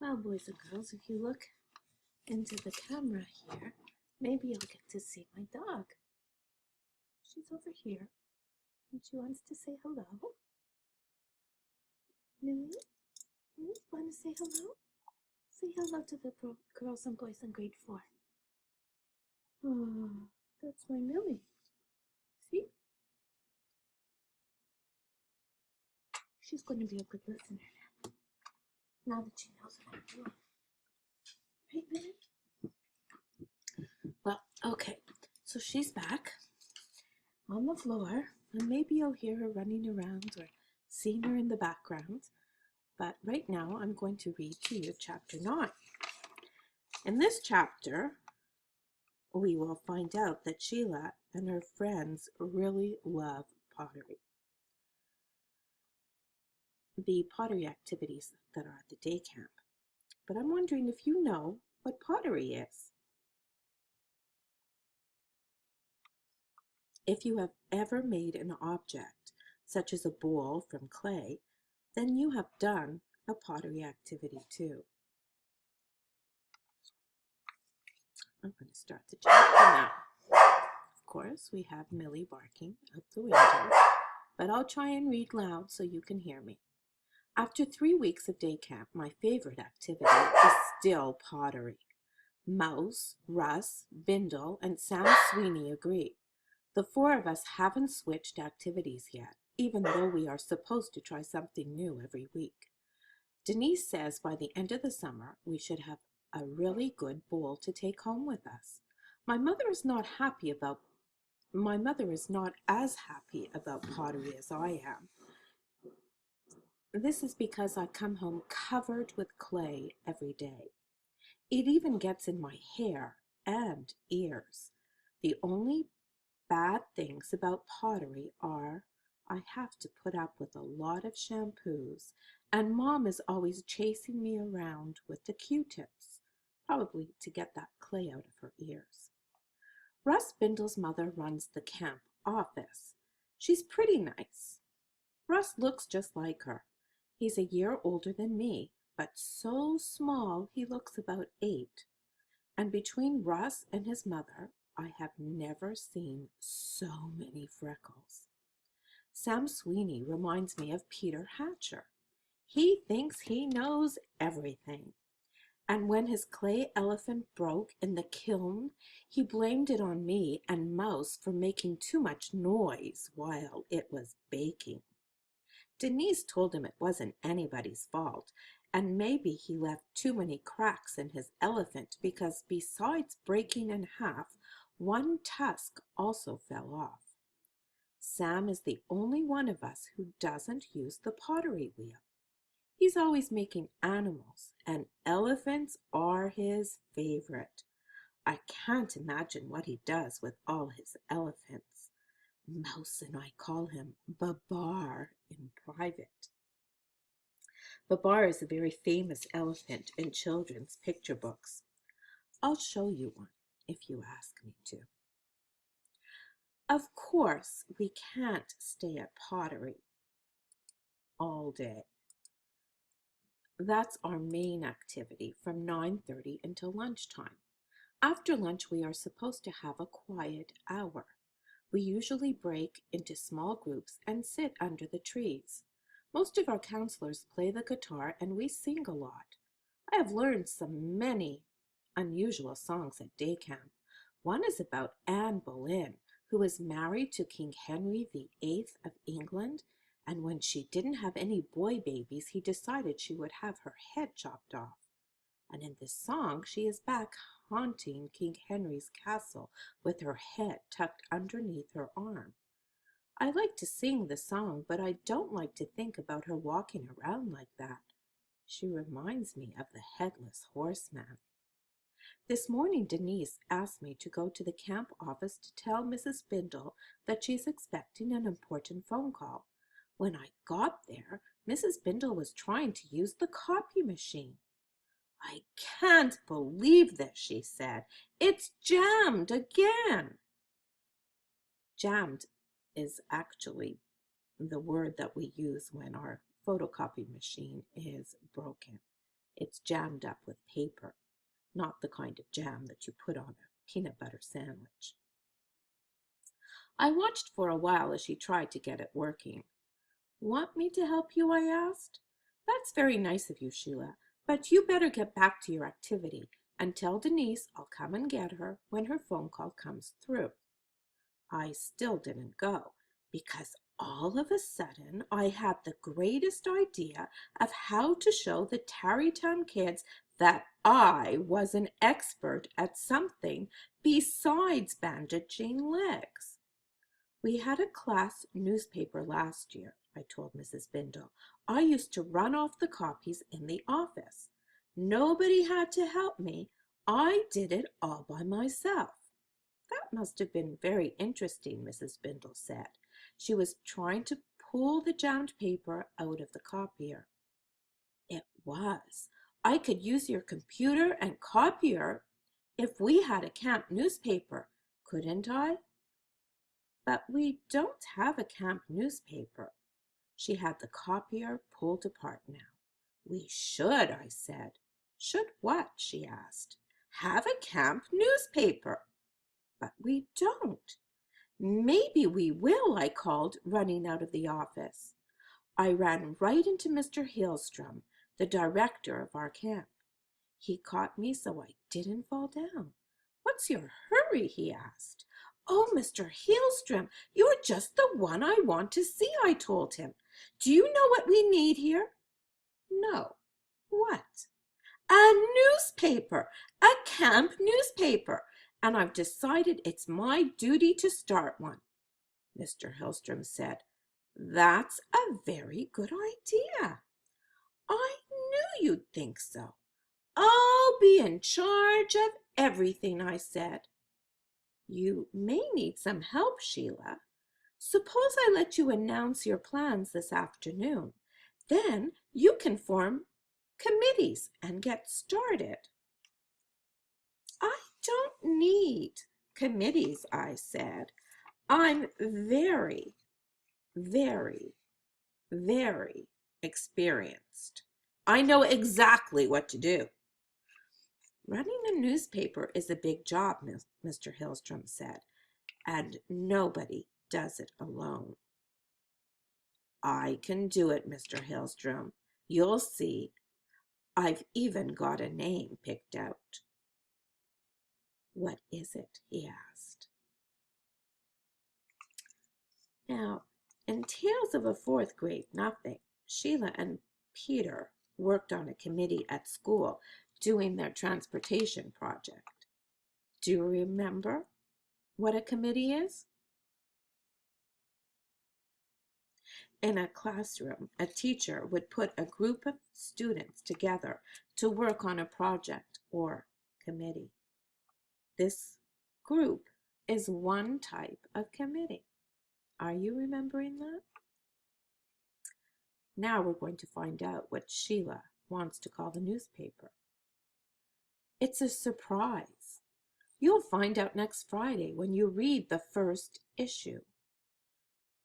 Well, boys and girls, if you look into the camera here, maybe you'll get to see my dog. She's over here, and she wants to say hello. Millie, you want to say hello? Say hello to the girls and boys in grade 4. Oh, that's my Millie. See? She's going to be a good listener now that she knows what I'm doing. Right, Millie? Well, okay. So she's back on the floor, and maybe you'll hear her running around or seeing her in the background. But right now I'm going to read to you chapter 9. In this chapter, we will find out that Sheila and her friends really love pottery. The pottery activities that are at the day camp. But I'm wondering if you know what pottery is. If you have ever made an object, such as a bowl from clay, then you have done a pottery activity too. I'm going to start the chapter now. Of course, we have Millie barking out the window, but I'll try and read loud so you can hear me. After 3 weeks of day camp, my favorite activity is still pottery. Mouse, Russ, Bindle, and Sam Sweeney agree. The 4 of us haven't switched activities yet, even though we are supposed to try something new every week. Denise says by the end of the summer, we should have a really good bowl to take home with us. My mother is not as happy about pottery as I am. This is because I come home covered with clay every day. It even gets in my hair and ears. The only bad things about pottery are I have to put up with a lot of shampoos, and Mom is always chasing me around with the Q-tips, probably to get that clay out of her ears. Russ Bindle's mother runs the camp office. She's pretty nice. Russ looks just like her. He's a year older than me, but so small he looks about 8. And between Russ and his mother, I have never seen so many freckles. Sam Sweeney reminds me of Peter Hatcher. He thinks he knows everything. And when his clay elephant broke in the kiln, he blamed it on me and Mouse for making too much noise while it was baking. Denise told him it wasn't anybody's fault, and maybe he left too many cracks in his elephant because besides breaking in half, one tusk also fell off. Sam is the only one of us who doesn't use the pottery wheel. He's always making animals, and elephants are his favorite. I can't imagine what he does with all his elephants. Mouse and I call him Babar in private. Babar is a very famous elephant in children's picture books. I'll show you one if you ask me to. Of course, we can't stay at pottery all day. That's our main activity from 9:30 until lunchtime. After lunch, we are supposed to have a quiet hour. We usually break into small groups and sit under the trees. Most of our counselors play the guitar and we sing a lot. I have learned many unusual songs at day camp. One is about Anne Boleyn, who was married to King Henry VIII of England, and when she didn't have any boy babies, he decided she would have her head chopped off. And in this song, she is back haunting King Henry's castle with her head tucked underneath her arm. I like to sing the song, but I don't like to think about her walking around like that. She reminds me of the headless horseman. This morning, Denise asked me to go to the camp office to tell Mrs. Bindle that she's expecting an important phone call. When I got there, Mrs. Bindle was trying to use the copy machine. I can't believe this, she said. It's jammed again. Jammed is actually the word that we use when our photocopy machine is broken. It's jammed up with paper, not the kind of jam that you put on a peanut butter sandwich. I watched for a while as she tried to get it working. Want me to help you? I asked. That's very nice of you, Sheila, but you better get back to your activity and tell Denise I'll come and get her when her phone call comes through. I still didn't go because all of a sudden I had the greatest idea of how to show the Tarrytown kids that I was an expert at something besides bandaging legs. We had a class newspaper last year, I told Mrs. Bindle. I used to run off the copies in the office. Nobody had to help me. I did it all by myself. That must have been very interesting, Mrs. Bindle said. She was trying to pull the jammed paper out of the copier. It was. I could use your computer and copier if we had a camp newspaper, couldn't I? But we don't have a camp newspaper. She had the copier pulled apart now. We should, I said. Should what? She asked. Have a camp newspaper. But we don't. Maybe we will, I called, running out of the office. I ran right into Mr. Hailstrom, the director of our camp. He caught me so I didn't fall down. What's your hurry? He asked. Oh, Mr. Hailstrom, you're just the one I want to see, I told him. Do you know what we need here? No. What? A newspaper, a camp newspaper, and I've decided it's my duty to start one. Mr. Hailstrom said, That's a very good idea. I knew you'd think so. I'll be in charge of everything, I said. You may need some help, Sheila. Suppose I let you announce your plans this afternoon. Then you can form committees and get started. I don't need committees, I said. I'm very, very, very experienced. I know exactly what to do. Running a newspaper is a big job, Mr. Hailstrom said, and nobody does it alone. I can do it, Mr. Hailstrom. You'll see. I've even got a name picked out. What is it? He asked. Now, in Tales of a Fourth Grade Nothing, Sheila and Peter worked on a committee at school doing their transportation project. Do you remember what a committee is? In a classroom, a teacher would put a group of students together to work on a project or committee. This group is one type of committee. Are you remembering that? Now we're going to find out what Sheila wants to call the newspaper. It's a surprise. You'll find out next Friday when you read the first issue.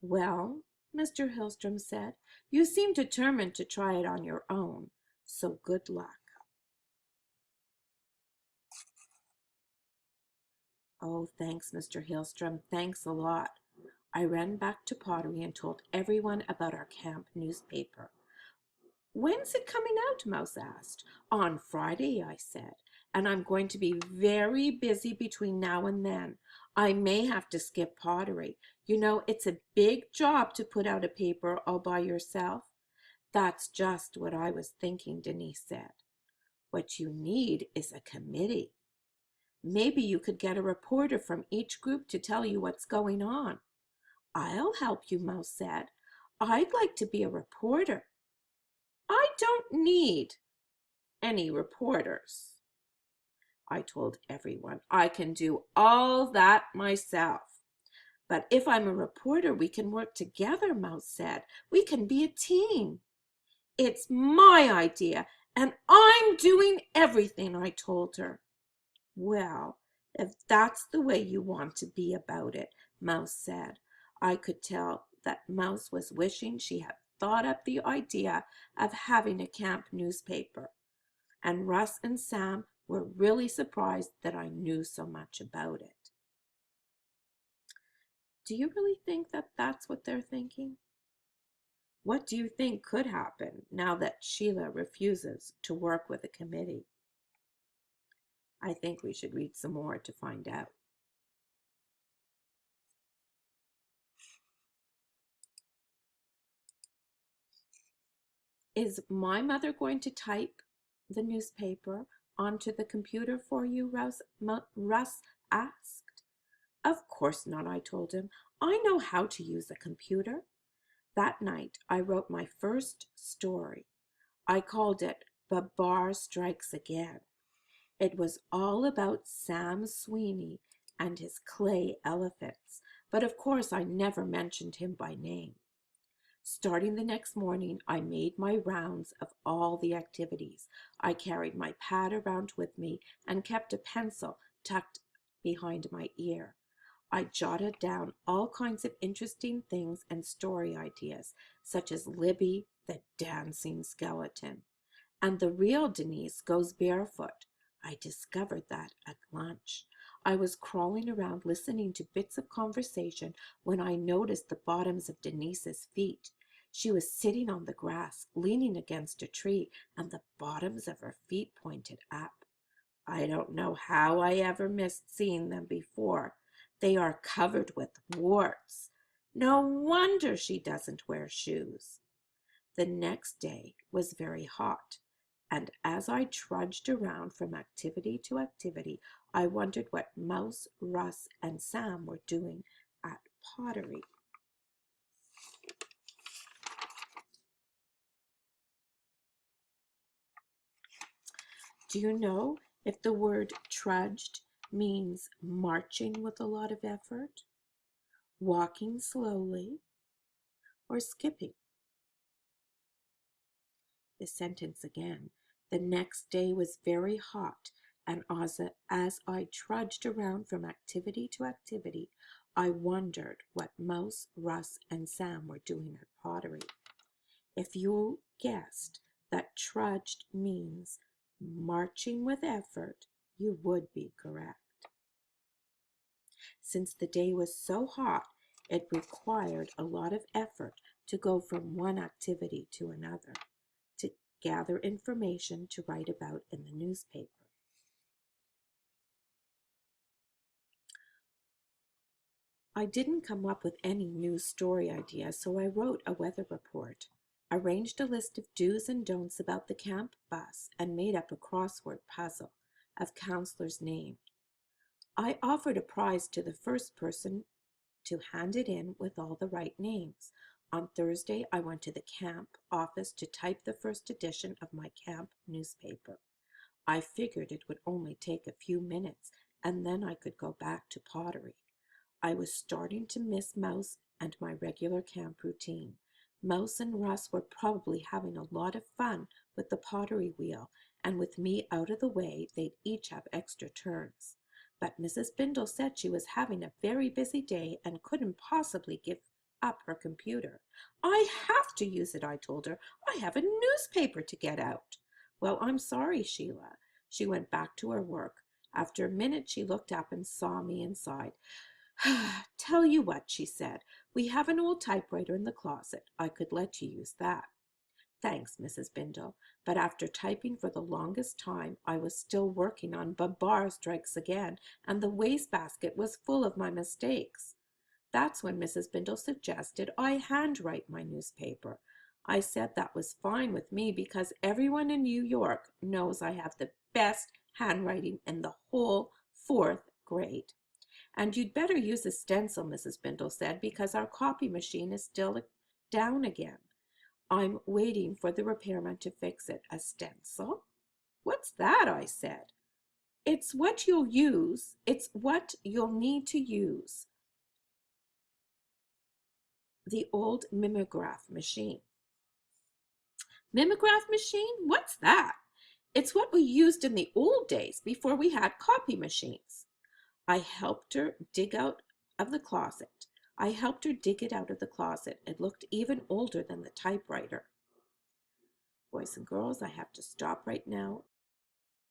Well, Mr. Hailstrom said, you seem determined to try it on your own, so good luck. Oh, thanks, Mr. Hailstrom, thanks a lot. I ran back to Pottery and told everyone about our camp newspaper. When's it coming out? Mouse asked. On Friday, I said, and I'm going to be very busy between now and then. I may have to skip Pottery. You know, it's a big job to put out a paper all by yourself. That's just what I was thinking, Denise said. What you need is a committee. Maybe you could get a reporter from each group to tell you what's going on. I'll help you, Mouse said. I'd like to be a reporter. I don't need any reporters. I told everyone I can do all that myself. But if I'm a reporter, we can work together, Mouse said. We can be a team. It's my idea, and I'm doing everything, I told her. Well, if that's the way you want to be about it, Mouse said. I could tell that Mouse was wishing she had thought up the idea of having a camp newspaper. and Russ and Sam were really surprised that I knew so much about it. Do you really think that that's what they're thinking? What do you think could happen now that Sheila refuses to work with a committee? I think we should read some more to find out. Is my mother going to type the newspaper onto the computer for you? Russ asked. Of course not, I told him. I know how to use a computer. That night, I wrote my first story. I called it Babar Strikes Again. It was all about Sam Sweeney and his clay elephants, but of course I never mentioned him by name. Starting the next morning, I made my rounds of all the activities. I carried my pad around with me and kept a pencil tucked behind my ear. I jotted down all kinds of interesting things and story ideas, such as Libby, the dancing skeleton, and the real Denise goes barefoot. I discovered that at lunch. I was crawling around listening to bits of conversation when I noticed the bottoms of Denise's feet. She was sitting on the grass, leaning against a tree, and the bottoms of her feet pointed up. I don't know how I ever missed seeing them before. They are covered with warts. No wonder she doesn't wear shoes. The next day was very hot, and as I trudged around from activity to activity, I wondered what Mouse, Russ, and Sam were doing at pottery. Do you know if the word trudged means marching with a lot of effort, walking slowly, or skipping? The sentence again. The next day was very hot, and as I trudged around from activity to activity, I wondered what Mouse, Russ, and Sam were doing at pottery. If you guessed that trudged means marching with effort, you would be correct. Since the day was so hot, it required a lot of effort to go from one activity to another, to gather information to write about in the newspaper. I didn't come up with any new story ideas, so I wrote a weather report, arranged a list of do's and don'ts about the camp bus, and made up a crossword puzzle of Counselor's name. I offered a prize to the first person to hand it in with all the right names. On Thursday, I went to the camp office to type the first edition of my camp newspaper. I figured it would only take a few minutes, and then I could go back to pottery. I was starting to miss Mouse and my regular camp routine. Mouse and Russ were probably having a lot of fun with the pottery wheel, and with me out of the way, they'd each have extra turns. But Mrs. Bindle said she was having a very busy day and couldn't possibly give up her computer. I have to use it, I told her. I have a newspaper to get out. Well, I'm sorry, Sheila. She went back to her work. After a minute, she looked up and saw me and sighed. Tell you what, she said. We have an old typewriter in the closet. I could let you use that. Thanks, Mrs. Bindle, but after typing for the longest time, I was still working on Babar Strikes Again, and the wastebasket was full of my mistakes. That's when Mrs. Bindle suggested I handwrite my newspaper. I said that was fine with me because everyone in New York knows I have the best handwriting in the whole fourth grade. And you'd better use a stencil, Mrs. Bindle said, because our copy machine is still down again. I'm waiting for the repairman to fix it. A stencil? What's that? I said. It's what you'll use. It's what you'll need to use. The old mimeograph machine. Mimeograph machine? What's that? It's what we used in the old days before we had copy machines. I helped her dig out of the closet. I helped her dig it out of the closet. It looked even older than the typewriter. Boys and girls, I have to stop right now